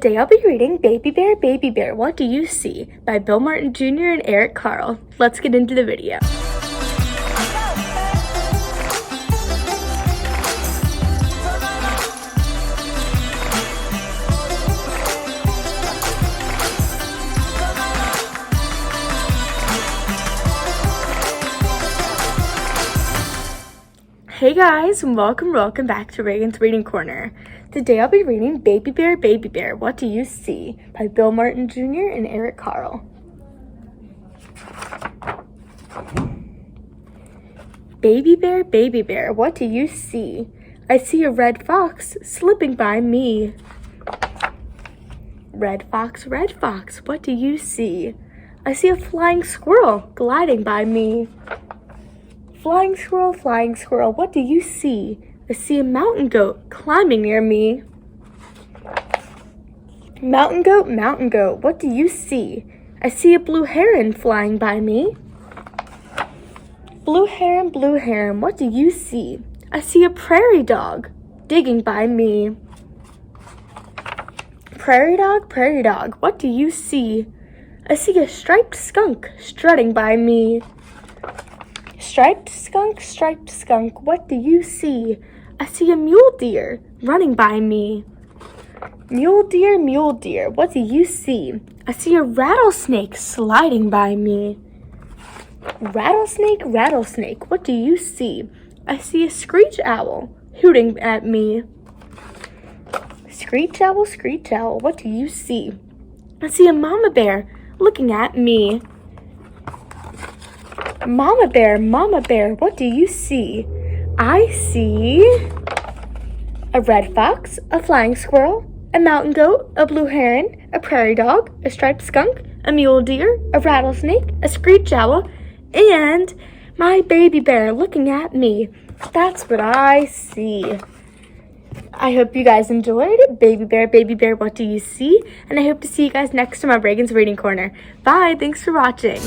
Today I'll be reading Baby Bear, What Do You See? By Bill Martin Jr. and Eric Carle. Let's get into the video. Hey guys, and welcome back to Reagan's Reading Corner. Today I'll be reading Baby Bear, What Do You See? By Bill Martin Jr. and Eric Carle. Baby Bear, what do you see? I see a red fox slipping by me. Red fox, what do you see? I see a flying squirrel gliding by me. Flying squirrel, what do you see? I see a mountain goat climbing near me. Mountain goat, what do you see? I see a blue heron flying by me. Blue heron, what do you see? I see a prairie dog digging by me. Prairie dog, what do you see? I see a striped skunk strutting by me. Striped skunk, what do you see? I see a mule deer running by me. Mule deer, what do you see? I see a rattlesnake sliding by me. Rattlesnake, what do you see? I see a screech owl hooting at me. Screech owl, what do you see? I see a mama bear looking at me. Mama bear, what do you see? I see a red fox, a flying squirrel, a mountain goat, a blue heron, a prairie dog, a striped skunk, a mule deer, a rattlesnake, a screech owl, and my baby bear looking at me. That's what I see. I hope you guys enjoyed Baby Bear, What Do You See? And I hope to see you guys next time on Reagan's Reading Corner. Bye, thanks for watching.